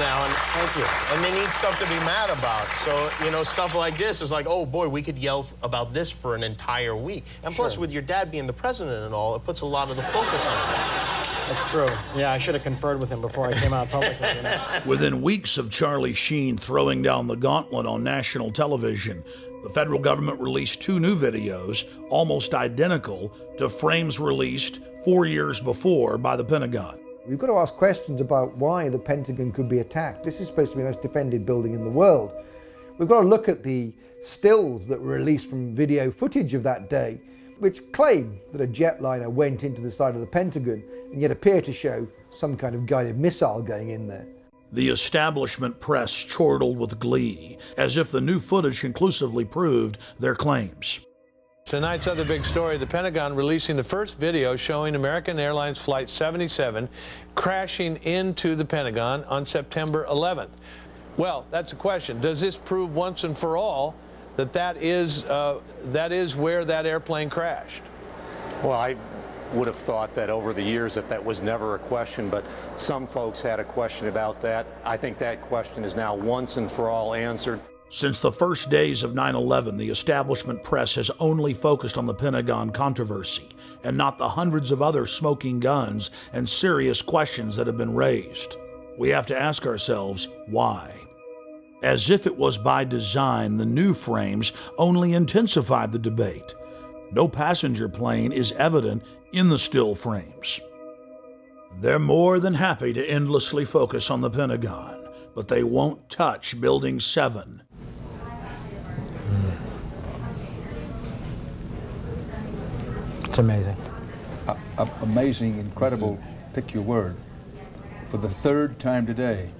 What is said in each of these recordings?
Alan. Thank you. And they need stuff to be mad about. So, you know, stuff like this is like, oh, boy, we could yell about this for an entire week. And plus, with your dad being the president and all, it puts a lot of the focus on that. That's true. Yeah, I should have conferred with him before I came out publicly. You know? Within weeks of Charlie Sheen throwing down the gauntlet on national television, the federal government released 2 new videos, almost identical to frames released 4 years before by the Pentagon. We've got to ask questions about why the Pentagon could be attacked. This is supposed to be the most defended building in the world. We've got to look at the stills that were released from video footage of that day, which claim that a jetliner went into the side of the Pentagon and yet appear to show some kind of guided missile going in there. The establishment press chortled with glee, as if the new footage conclusively proved their claims. Tonight's other big story, the Pentagon releasing the first video showing American Airlines Flight 77 crashing into the Pentagon on September 11th. Well, that's a question. Does this prove once and for all that that is where that airplane crashed? Well, I would have thought that over the years that was never a question, but some folks had a question about that. I think that question is now once and for all answered. Since the first days of 9/11, the establishment press has only focused on the Pentagon controversy and not the hundreds of other smoking guns and serious questions that have been raised. We have to ask ourselves, why? As if it was by design, the new frames only intensified the debate. No passenger plane is evident in the still frames. They're more than happy to endlessly focus on the Pentagon, but they won't touch Building 7. It's amazing. Amazing, incredible, pick your word. For the 3rd time today,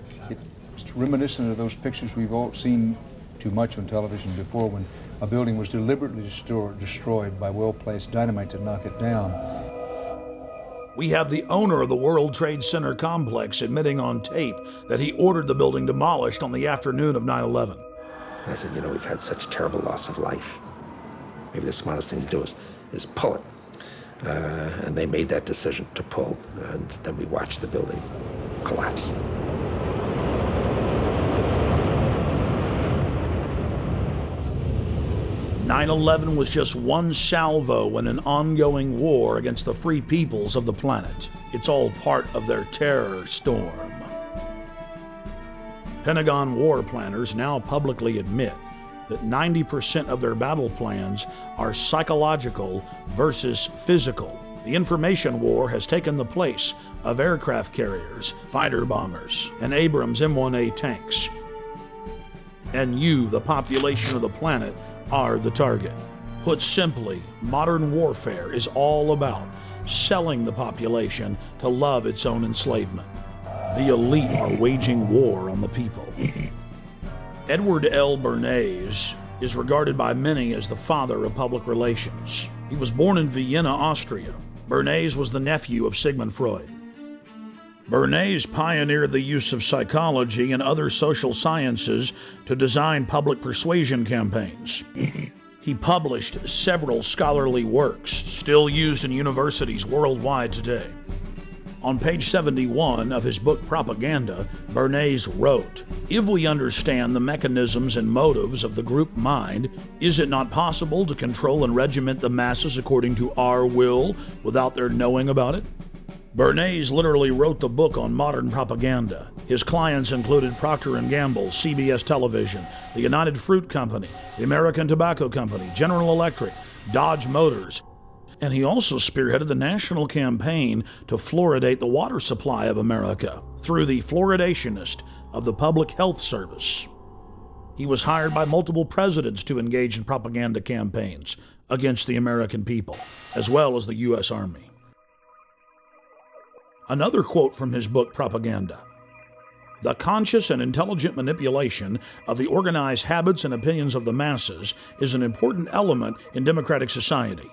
it's reminiscent of those pictures we've all seen too much on television before, when a building was deliberately destroyed by well-placed dynamite to knock it down. We have the owner of the World Trade Center complex admitting on tape that he ordered the building demolished on the afternoon of 9/11. I said, you know, we've had such terrible loss of life. Maybe the smartest thing to do is pull it. And they made that decision to pull, and then we watched the building collapse. "9/11 was just one salvo in an ongoing war against the free peoples of the planet. It's all part of their terror storm." Pentagon war planners now publicly admit that 90% of their battle plans are psychological versus physical. The information war has taken the place of aircraft carriers, fighter bombers, and Abrams M1A tanks. And you, the population of the planet, are the target. Put simply, modern warfare is all about selling the population to love its own enslavement. The elite are waging war on the people. Edward L. Bernays is regarded by many as the father of public relations. He was born in Vienna, Austria. Bernays was the nephew of Sigmund Freud. Bernays pioneered the use of psychology and other social sciences to design public persuasion campaigns. He published several scholarly works, still used in universities worldwide today. On page 71 of his book Propaganda, Bernays wrote, "If we understand the mechanisms and motives of the group mind, is it not possible to control and regiment the masses according to our will without their knowing about it?" Bernays literally wrote the book on modern propaganda. His clients included Procter & Gamble, CBS Television, the United Fruit Company, the American Tobacco Company, General Electric, Dodge Motors, and he also spearheaded the national campaign to fluoridate the water supply of America through the fluoridationist of the Public Health Service. He was hired by multiple presidents to engage in propaganda campaigns against the American people, as well as the U.S. Army. Another quote from his book Propaganda: "The conscious and intelligent manipulation of the organized habits and opinions of the masses is an important element in democratic society.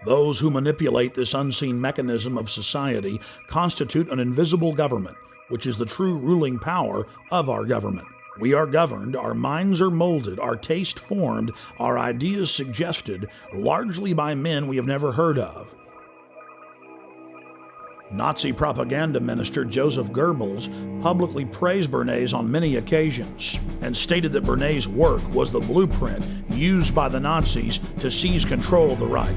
Those who manipulate this unseen mechanism of society constitute an invisible government, which is the true ruling power of our government. We are governed, our minds are molded, our taste formed, our ideas suggested, largely by men we have never heard of. Nazi propaganda minister Joseph Goebbels publicly praised Bernays on many occasions and stated that Bernays' work was the blueprint used by the Nazis to seize control of the Reich.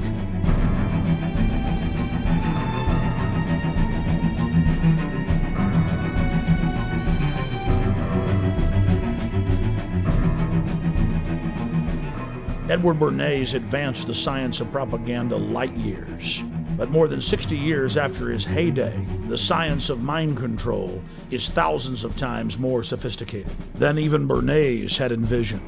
Edward Bernays advanced the science of propaganda light years. But more than 60 years after his heyday, the science of mind control is thousands of times more sophisticated than even Bernays had envisioned.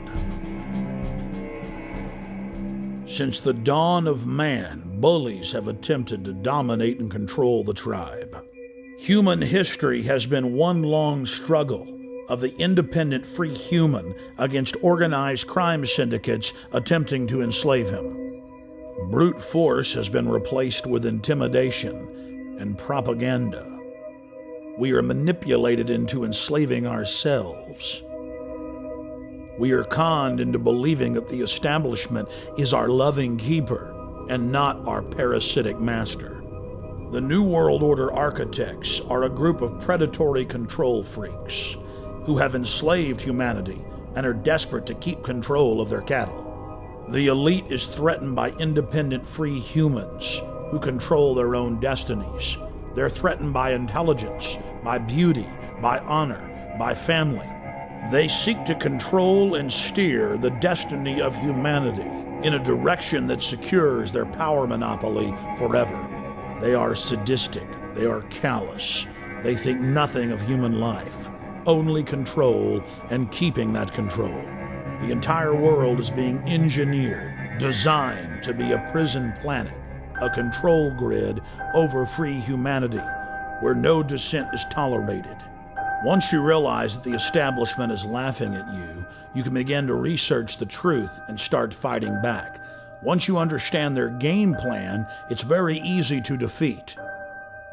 Since the dawn of man, bullies have attempted to dominate and control the tribe. Human history has been one long struggle of the independent free human against organized crime syndicates attempting to enslave him. Brute force has been replaced with intimidation and propaganda. We are manipulated into enslaving ourselves. We are conned into believing that the establishment is our loving keeper and not our parasitic master. The New World Order architects are a group of predatory control freaks who have enslaved humanity and are desperate to keep control of their cattle. The elite is threatened by independent free humans who control their own destinies. They're threatened by intelligence, by beauty, by honor, by family. They seek to control and steer the destiny of humanity in a direction that secures their power monopoly forever. They are sadistic. They are callous. They think nothing of human life, only control and keeping that control. The entire world is being engineered, designed to be a prison planet, a control grid over free humanity, where no dissent is tolerated. Once you realize that the establishment is laughing at you, you can begin to research the truth and start fighting back. Once you understand their game plan, it's very easy to defeat.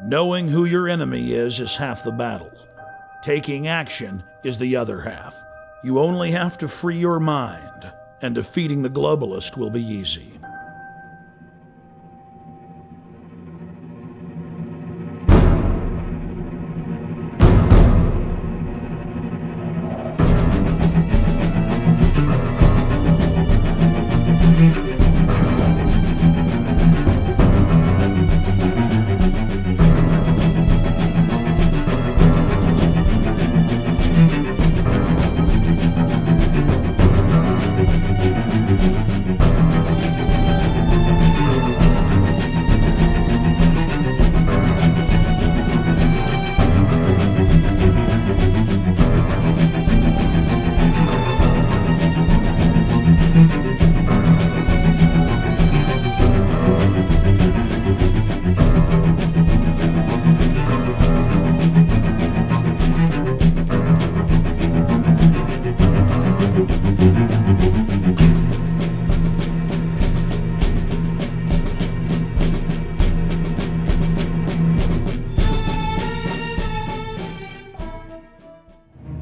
Knowing who your enemy is half the battle. Taking action is the other half. You only have to free your mind, and defeating the globalist will be easy.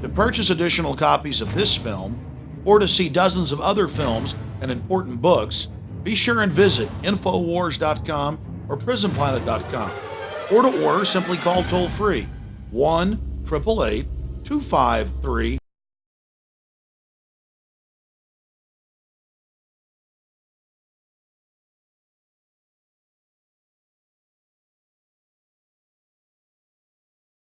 To purchase additional copies of this film, or to see dozens of other films and important books, be sure and visit Infowars.com or PrisonPlanet.com. Or to order, simply call toll-free 1-888-253